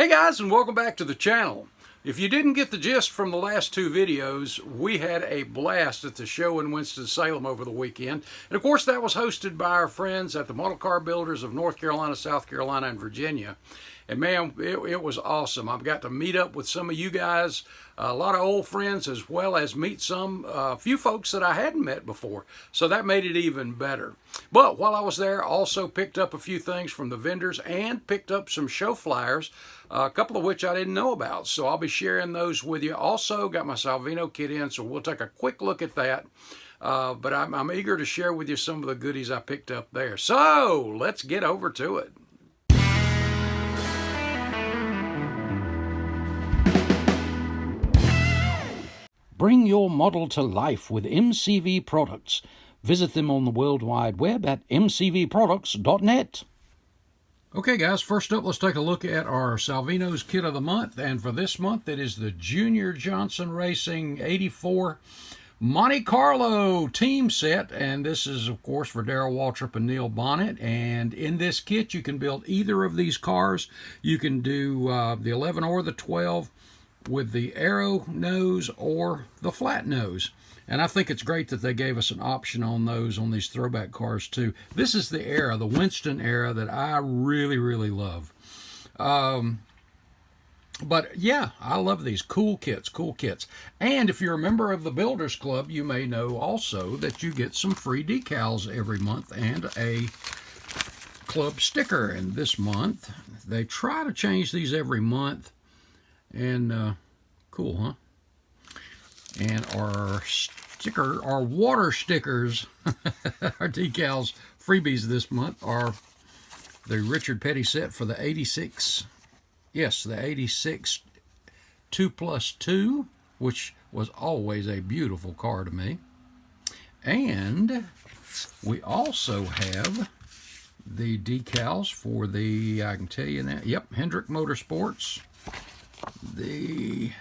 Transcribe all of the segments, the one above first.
Hey guys, and welcome back to the channel. If you didn't get the gist from the last two videos, we had a blast at the show in Winston-Salem over the weekend. And of course that was hosted by our friends at the Model Car Builders of North Carolina, South Carolina, and Virginia. And man, it was awesome. I've got to meet up with some of you guys, a lot of old friends, as well as meet a few folks that I hadn't met before. So that made it even better. But while I was there, I also picked up a few things from the vendors and picked up some show flyers, a couple of which I didn't know about. So I'll be sharing those with you. Also got my Salvino kit in, so we'll take a quick look at that. But I'm eager to share with you some of the goodies I picked up there. So let's get over to it. Bring your model to life with MCV products. Visit them on the World Wide Web at mcvproducts.net. Okay guys, first up let's take a look at our Salvino's Kit of the Month. And for this month it is the Junior Johnson Racing 84 Monte Carlo team set. And this is of course for Darrell Waltrip and Neil Bonnet. And in this kit you can build either of these cars. You can do the 11 or the 12 with the arrow nose or the flat nose. And I think it's great that they gave us an option on those on these throwback cars too. This is the era, the Winston era, that I really love. But yeah, I love these cool kits. And if you're a member of the Builders Club, you may know also that you get some free decals every month and a club sticker. And this month, they try to change these every month. And cool, huh? And our water stickers, our decals freebies this month are the Richard Petty set for the 86. Yes, the 86 2+2, which was always a beautiful car to me. And we also have the decals for the, I can tell you now, yep, Hendrick Motorsports. The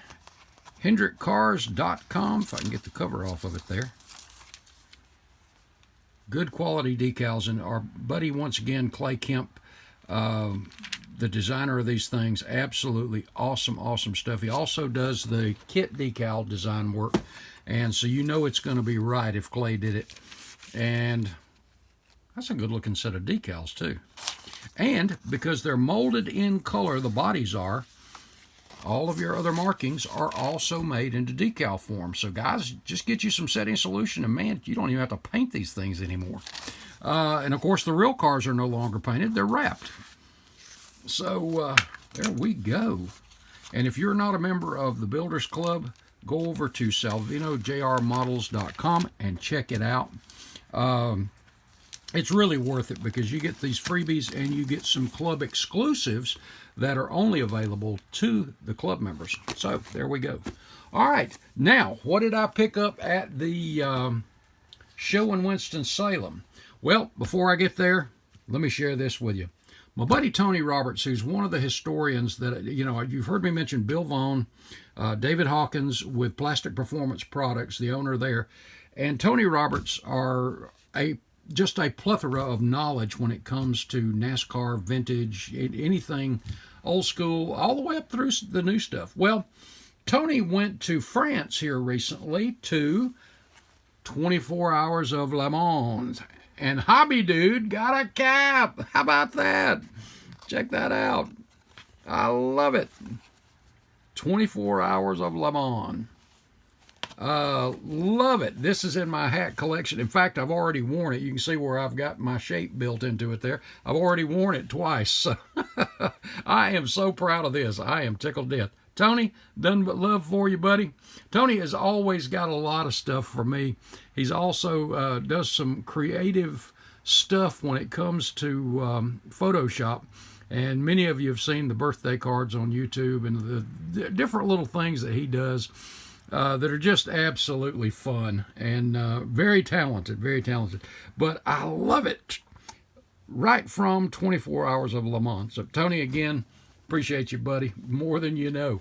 HendrickCars.com, if I can get the cover off of it there. Good quality decals, and our buddy once again, Clay Kemp, the designer of these things, absolutely awesome stuff. He also does the kit decal design work, and so you know it's going to be right if Clay did it. And that's a good looking set of decals too. And because they're molded in color, the bodies are, all of your other markings are also made into decal form. So guys, just get you some setting solution, and man, you don't even have to paint these things anymore. And of course, the real cars are no longer painted, they're wrapped. So there we go. And if you're not a member of the Builders Club, go over to salvinojrmodels.com and check it out. It's really worth it because you get these freebies and you get some club exclusives that are only available to the club members. So there we go. All right, now what did I pick up at the show in Winston-Salem? Well, before I get there, let me share this with you. My buddy Tony Roberts, who's one of the historians that, you know, you've heard me mention Bill Vaughn, David Hawkins with Plastic Performance Products, the owner there, and Tony Roberts are just a plethora of knowledge when it comes to NASCAR, vintage, anything old school, all the way up through the new stuff. Well, Tony went to France here recently to 24 Hours of Le Mans. And Hobby Dude got a cap. How about that? Check that out. I love it. 24 Hours of Le Mans. Love it. This is in my hat collection. In fact, I've already worn it. You can see where I've got my shape built into it there. I've already worn it twice. So I am so proud of this. I am tickled to death. Tony, done but love for you, buddy. Tony has always got a lot of stuff for me. He's also does some creative stuff when it comes to Photoshop. And many of you have seen the birthday cards on YouTube and the different little things that he does. That are just absolutely fun and very talented. But I love it right from 24 Hours of Le Mans. So, Tony, again, appreciate you, buddy, more than you know.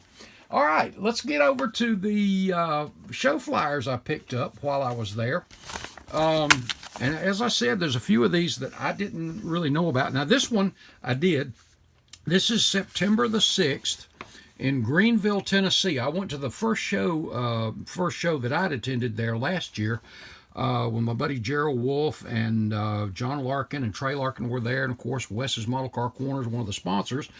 All right, let's get over to the show flyers I picked up while I was there. And as I said, there's a few of these that I didn't really know about. Now, this one I did. This is September the 6th in Greenville, Tennessee. I went to the first show that I'd attended there last year when my buddy Gerald Wolf and John Larkin and Trey Larkin were there, and of course Wes's Model Car Corner is one of the sponsors.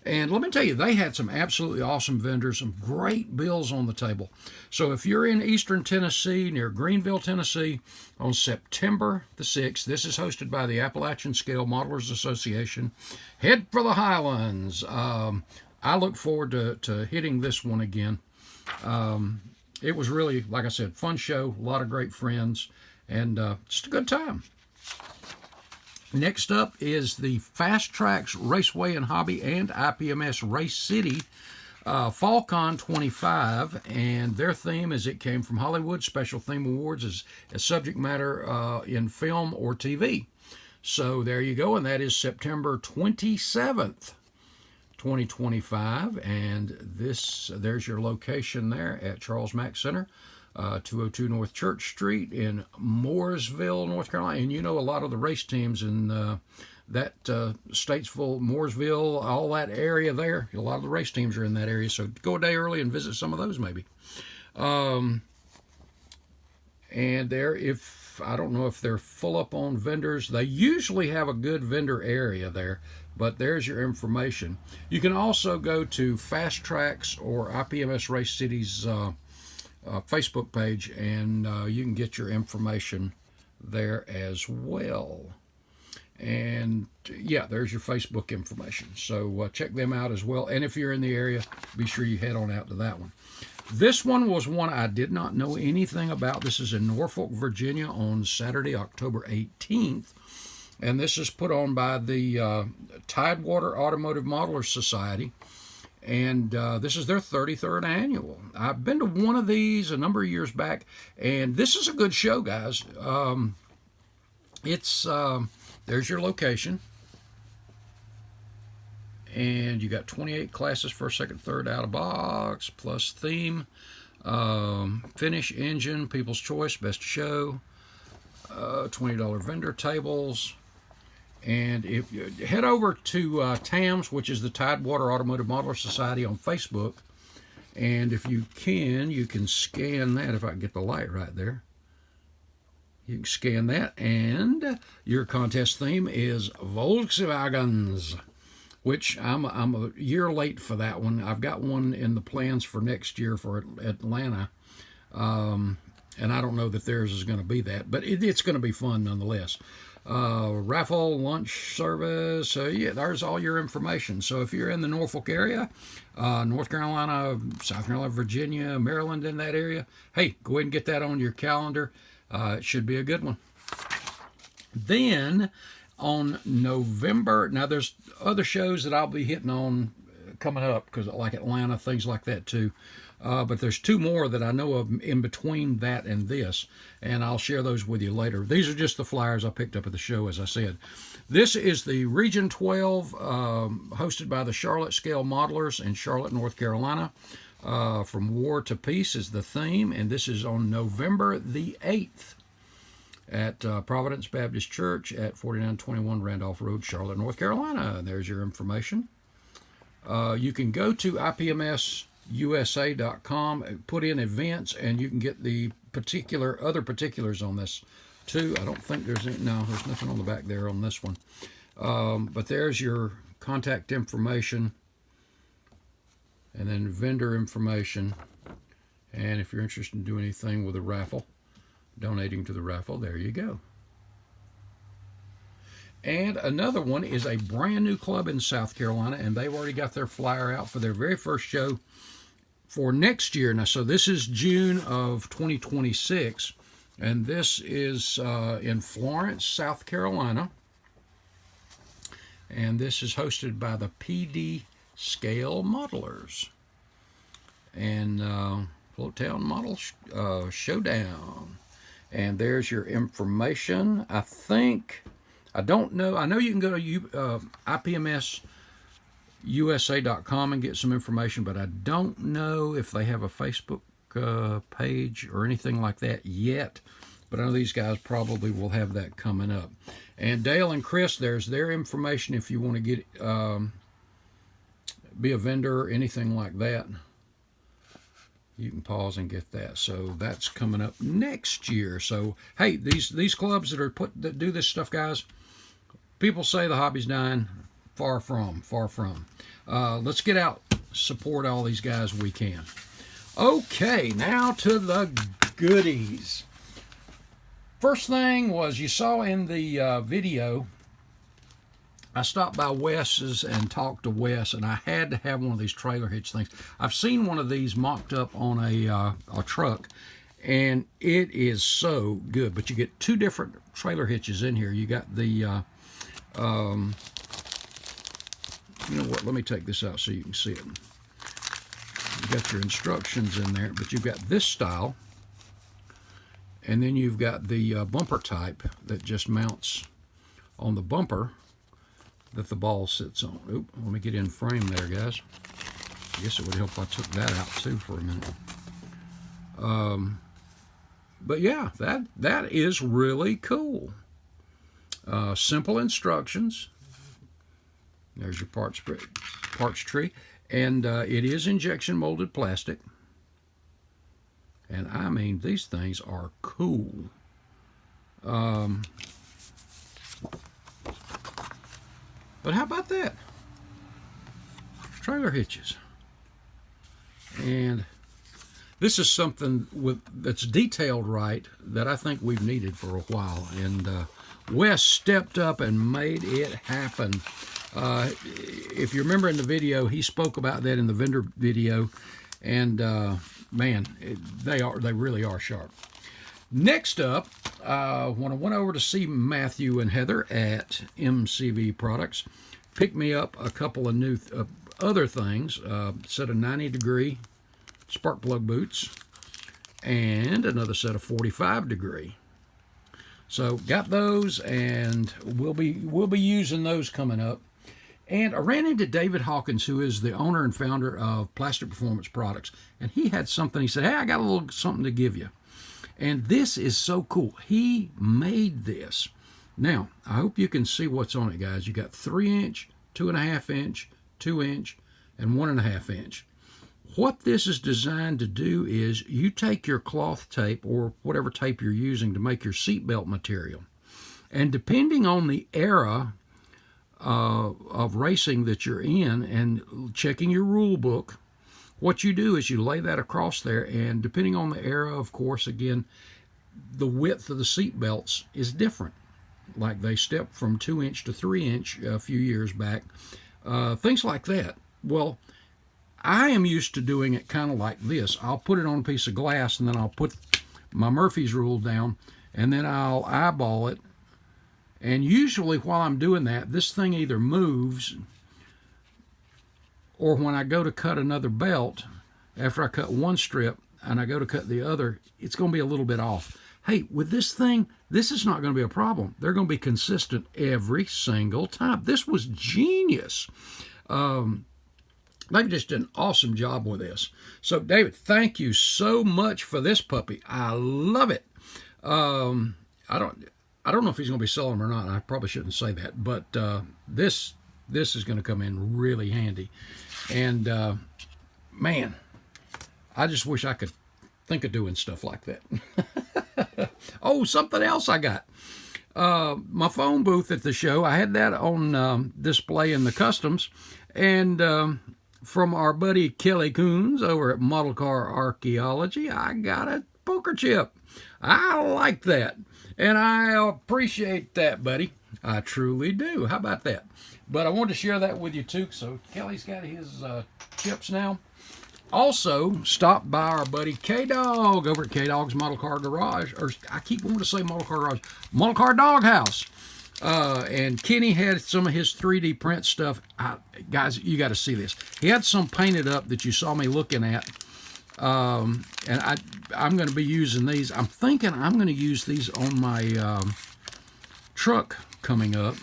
And let me tell you, they had some absolutely awesome vendors, some great bills on the table. So if you're in eastern Tennessee, near Greenville, Tennessee, on September the 6th, this is hosted by the Appalachian Scale Modelers Association. Head for the Highlands. I look forward to hitting this one again. It was really, like I said, fun show, a lot of great friends, and just a good time. Next up is the Fast Tracks Raceway and Hobby and IPMS Race City FallCon 25, and their theme is It Came from Hollywood. Special theme awards as subject matter in film or TV. So there you go, and that is September 27th, 2025, and there's your location there at Charles Mack Center. 202 North Church Street in Mooresville, North Carolina. And you know, a lot of the race teams in that Statesville, Mooresville, all that area there, a lot of the race teams are in that area. So go a day early and visit some of those maybe. And there, I don't know if they're full up on vendors. They usually have a good vendor area there, but there's your information. You can also go to Fast Tracks or IPMS Race City's Facebook page, and you can get your information there as well. And yeah, there's your Facebook information. So check them out as well. And if you're in the area, be sure you head on out to that one. This one was one I did not know anything about. This is in Norfolk, Virginia on Saturday, October 18th. And this is put on by the Tidewater Automotive Modelers Society. And this is their 33rd annual. I've been to one of these a number of years back, and this is a good show, guys. There's your location. And you got 28 classes, first, second, third, out of box, plus theme, finish, engine, people's choice, best show, $20 vendor tables. And if you head over to TAMS, which is the Tidewater Automotive Modeler Society on Facebook, and if you can scan that, if I can get the light right there. You can scan that, and your contest theme is Volkswagens, which I'm a year late for that one. I've got one in the plans for next year for Atlanta, and I don't know that theirs is going to be that, but it's going to be fun nonetheless. Raffle, lunch service, yeah, there's all your information. So if you're in the Norfolk area, North Carolina, South Carolina, Virginia, Maryland, in that area, hey, go ahead and get that on your calendar. It should be a good one. Then on November, now there's other shows that I'll be hitting on coming up, because like Atlanta, things like that too. But there's two more that I know of in between that and this, and I'll share those with you later. These are just the flyers I picked up at the show, as I said. This is the Region 12, hosted by the Charlotte Scale Modelers in Charlotte, North Carolina. From War to Peace is the theme, and this is on November the 8th at Providence Baptist Church at 4921 Randolph Road, Charlotte, North Carolina. And there's your information. You can go to IPMSUSA.com, put in events, and you can get the other particulars on this too. I don't think there's there's nothing on the back there on this one. But there's your contact information, and then vendor information. And if you're interested in doing anything with a raffle, donating to the raffle, there you go. And another one is a brand new club in South Carolina, and they've already got their flyer out for their very first show for next year. Now, so this is June of 2026, and this is in Florence, South Carolina. And this is hosted by the PD Scale Modelers. And Floattown Model Showdown. And there's your information. I don't know. I know you can go to IPMSUSA.com and get some information, but I don't know if they have a Facebook page or anything like that yet. But I know these guys probably will have that coming up. And Dale and Chris, there's their information if you want to get be a vendor or anything like that, you can pause and get that. So that's coming up next year. So hey, these clubs that do this stuff, guys, people say the hobby's dying. Far from. Let's get out, support all these guys we can. Okay, now to the goodies. First thing was, you saw in the video, I stopped by Wes's and talked to Wes, and I had to have one of these trailer hitch things. I've seen one of these mocked up on a truck, and it is so good. But you get two different trailer hitches in here. You got the, you know what, let me take this out so you can see it. You got your instructions in there, but you've got this style, and then you've got the bumper type that just mounts on the bumper that the ball sits on. Oop, let me get in frame there, guys. I guess it would help if I took that out too for a minute. But yeah, that is really cool. Simple instructions. There's your parts tree. And it is injection molded plastic. And I mean, these things are cool. But how about that? Trailer hitches. And this is something that's detailed right that I think we've needed for a while. And Wes stepped up and made it happen. If you remember in the video, he spoke about that in the vendor video. And man, they really are sharp. Next up, when I went over to see Matthew and Heather at MCV Products, picked me up a couple of new other things, set of 90-degree spark plug boots, and another set of 45-degree. So got those, and we'll be using those coming up. And I ran into David Hawkins, who is the owner and founder of Plastic Performance Products, and he had something. He said, "Hey, I got a little something to give you." And this is so cool. He made this. Now, I hope you can see what's on it, guys. You got 3-inch, 2.5-inch, 2-inch, and 1.5-inch. What this is designed to do is you take your cloth tape or whatever tape you're using to make your seatbelt material, and depending on the era of racing that you're in and checking your rule book, what you do is you lay that across there, and depending on the era, of course, again, the width of the seat belts is different. Like they stepped from 2-inch to 3-inch a few years back. Things like that. Well, I am used to doing it kind of like this. I'll put it on a piece of glass, and then I'll put my Murphy's rule down, and then I'll eyeball it. And usually while I'm doing that, this thing either moves, or when I go to cut another belt, after I cut one strip and I go to cut the other, it's going to be a little bit off. Hey, with this thing, this is not going to be a problem. They're going to be consistent every single time. This was genius. They've just done an awesome job with this. So, David, thank you so much for this puppy. I love it. I don't know if he's going to be selling them or not. I probably shouldn't say that, but this is going to come in really handy. And man, I just wish I could think of doing stuff like that. Oh, something else I got. My phone booth at the show, I had that on display in the customs, and from our buddy Kelly Coons over at Model Car Archaeology, I got a poker chip. I like that. And I appreciate that, buddy. I truly do. How about that? But I wanted to share that with you, too. So Kelly's got his chips now. Also, stopped by our buddy K-Dog over at K-Dog's Model Car Garage. Or I keep wanting to say Model Car Garage. Model Car Doghouse. And Kenny had some of his 3D print stuff. Guys, you got to see this. He had some painted up that you saw me looking at. And I'm going to be using these. I'm thinking I'm going to use these on my truck coming up.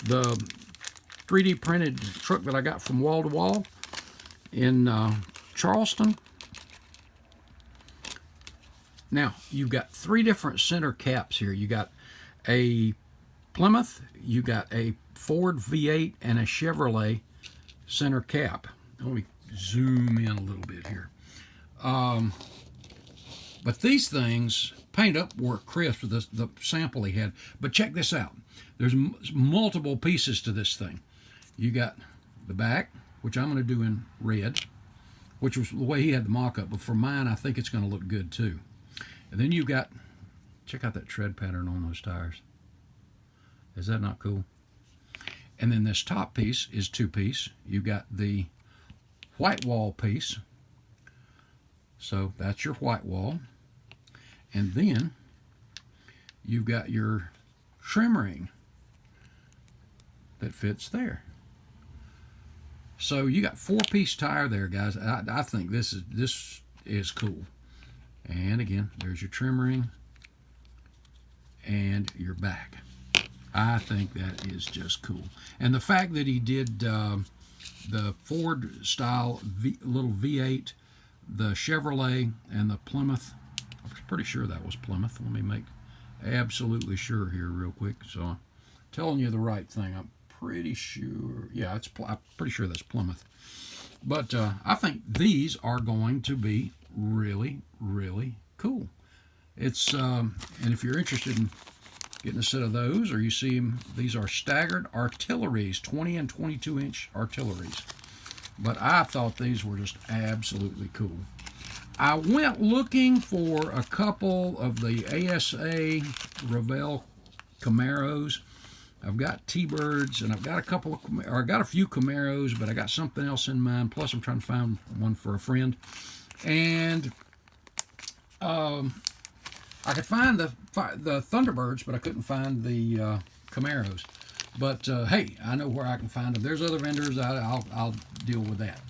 The 3D printed truck that I got from Wall to Wall in Charleston. Now, you've got 3 different center caps here. You got a Plymouth, you got a Ford V8, and a Chevrolet center cap. Let me zoom in a little bit here. But these things paint up work crisp with the sample he had. But check this out. There's multiple pieces to this thing. You got the back, which I'm going to do in red, which was the way he had the mock-up. But for mine, I think it's going to look good too. And then you've got, check out that tread pattern on those tires. Is that not cool? And then this top piece is two-piece. You've got the white wall piece. So that's your white wall. And then you've got your trim ring that fits there. So you got four-piece tire there, guys. I think this is cool. And again, there's your trim ring and your back. I think that is just cool. And the fact that he did the Ford style little V8, the Chevrolet, and the Plymouth. I'm pretty sure that was Plymouth. Let me make absolutely sure here real quick. So I'm telling you the right thing. I'm pretty sure. Yeah, I'm pretty sure that's Plymouth. But I think these are going to be really, really cool. It's and if you're interested in getting a set of those, or you see them, these are staggered artilleries, 20 and 22 inch artilleries. But I thought these were just absolutely cool. I went looking for a couple of the ASA Revell Camaros. I've got T-Birds, and I've got I got a few Camaros, but I got something else in mind. Plus, I'm trying to find one for a friend. And I could find the Thunderbirds, but I couldn't find the Camaros. But hey, I know where I can find them. There's other vendors. I'll deal with that.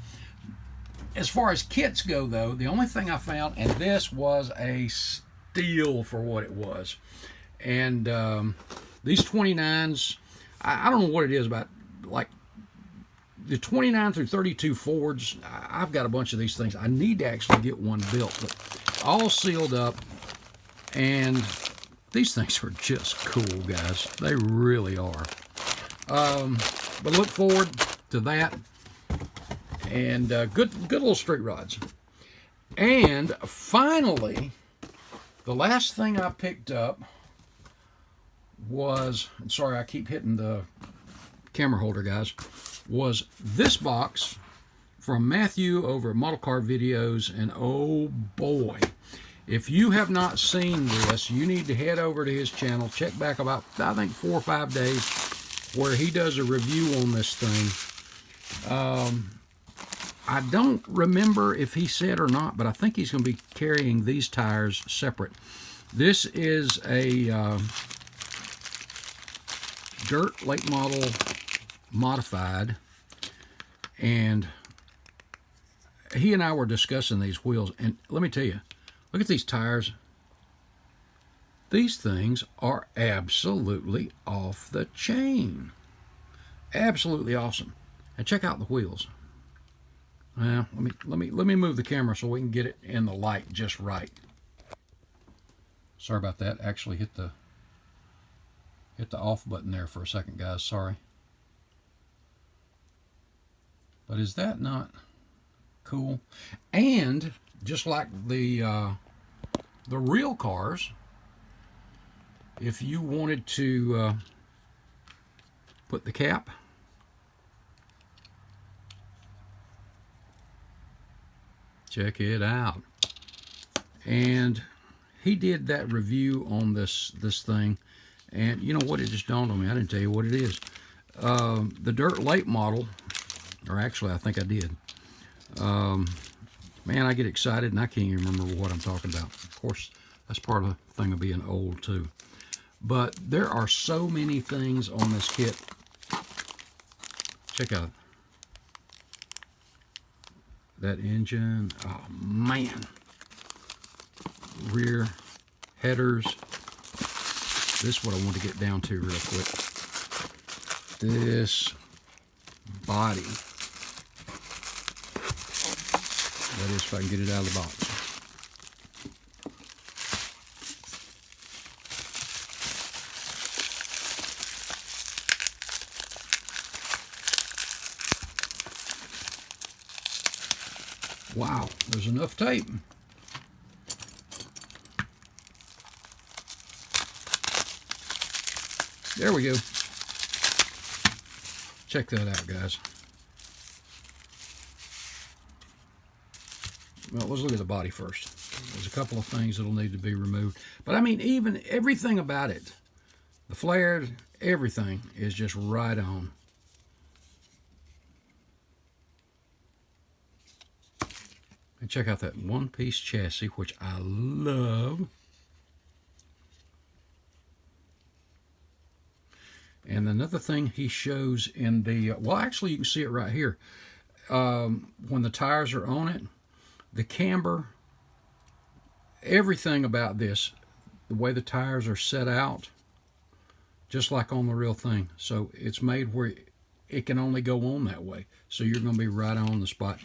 As far as kits go, though, the only thing I found, and this was a steal for what it was, and these 29s, I don't know what it is about, like the 29 through 32 Fords. I've got a bunch of these things. I need to actually get one built, but all sealed up, and these things are just cool, guys. They really are. But look forward to that. And good little street rods. And finally, the last thing I picked up was, I'm sorry I keep hitting the camera holder, guys, was this box from Matthew over at Model Car Videos. And oh boy, if you have not seen this, you need to head over to his channel. Check back about, I think, 4 or 5 days where he does a review on this thing. I don't remember if he said or not, but I think he's going to be carrying these tires separate. This is a dirt late model modified, and he and I were discussing these wheels, and let me tell you, look at these tires. These things are absolutely off the chain. Absolutely awesome. And check out the wheels. Well, let me move the camera so we can get it in the light just right. Sorry about that. Actually hit the off button there for a second, guys. Sorry. But is that not cool? And just like the real cars, if you wanted to put the cap, check it out. And he did that review on this thing, and you know what, it just dawned on me. I didn't tell you what it is. The dirt late model, or actually I think I did. Man, I get excited and I can't even remember what I'm talking about. Of course, that's part of the thing of being old too. But there are so many things on this kit. Check out that engine. Oh man. Rear headers. This is what I want to get down to real quick. This body. That is, if I can get it out of the box. Wow, there's enough tape. There we go. Check that out, guys. Well, let's look at the body first. There's a couple of things that'll need to be removed. But I mean, even everything about it, the flared, everything is just right on. And check out that one-piece chassis, which I love. And another thing he shows in the, well, actually you can see it right here. When the tires are on it, the camber, everything about this, the way the tires are set out, just like on the real thing. So it's made where it can only go on that way. So you're going to be right on the spot.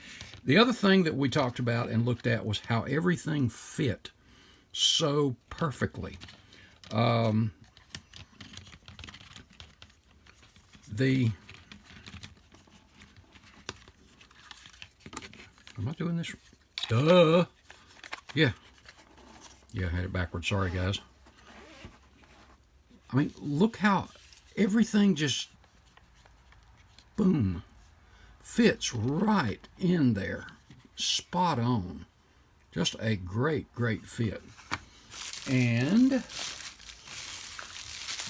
The other thing that we talked about and looked at was how everything fit so perfectly. Am I doing this? Duh. Yeah. Yeah, I had it backwards. Sorry, guys. I mean, look how everything just, boom, fits right in there. Spot on. Just a great, great fit. And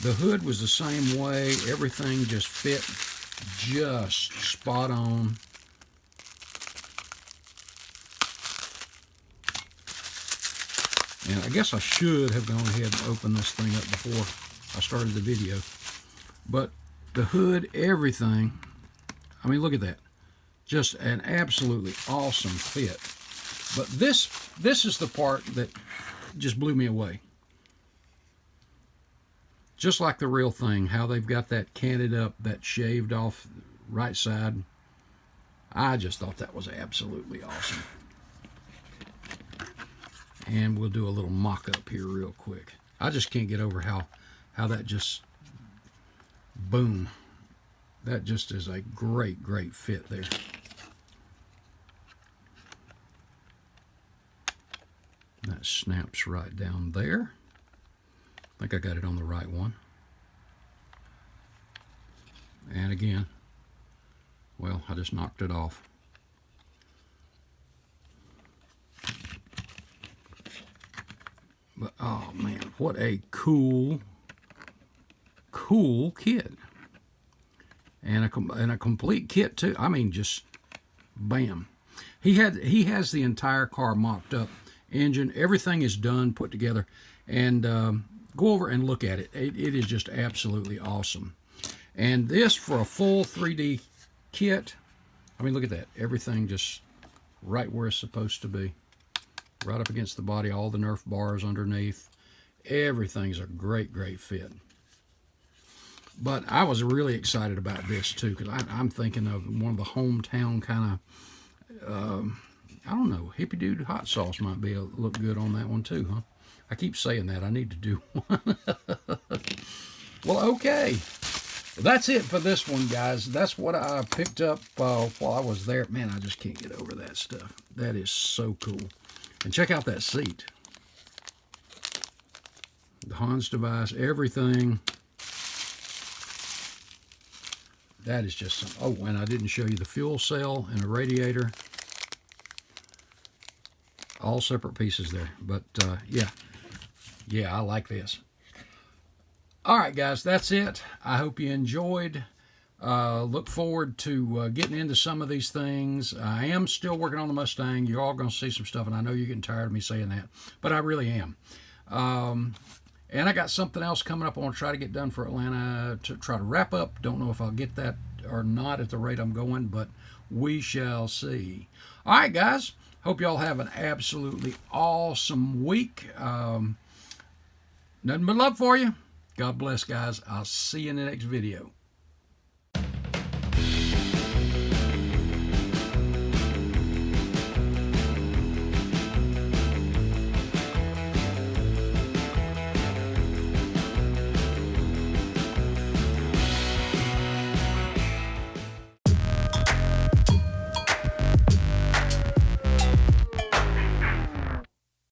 the hood was the same way. Everything just fit just spot on. And I guess I should have gone ahead and opened this thing up before I started the video. But the hood, everything, I mean, look at that. Just an absolutely awesome fit. But this is the part that just blew me away. Just like the real thing, how they've got that canted up, that shaved off right side. I just thought that was absolutely awesome. And we'll do a little mock-up here real quick. I just can't get over how that just, boom. That just is a great, great fit there. That snaps right down there. I think I got it on the right one. And again, well, I just knocked it off. But, oh man, what a cool kit. And a complete kit too. I mean, just bam. He has the entire car mocked up. Engine, everything is done, put together. And go over and look at it. It is just absolutely awesome. And this, for a full 3D kit, I mean, look at that. Everything just right where it's supposed to be. Right up against the body, all the Nerf bars underneath. Everything's a great, great fit. But I was really excited about this too, because I'm thinking of one of the hometown kind of, I don't know, hippie dude hot sauce might be look good on that one too, huh? I keep saying that. I need to do one. Well, okay. That's it for this one, guys. That's what I picked up while I was there. Man, I just can't get over that stuff. That is so cool. And check out that seat. The Hans device, everything. That is just some, oh, and I didn't show you the fuel cell and the radiator. All separate pieces there. But, yeah, I like this. All right, guys, that's it. I hope you enjoyed. Look forward to getting into some of these things. I am still working on the Mustang. You're all going to see some stuff, and I know you're getting tired of me saying that, but I really am. And I got something else coming up I want to try to get done for Atlanta to try to wrap up. Don't know if I'll get that or not at the rate I'm going, but we shall see. All right, guys. Hope y'all have an absolutely awesome week. Nothing but love for you. God bless, guys. I'll see you in the next video.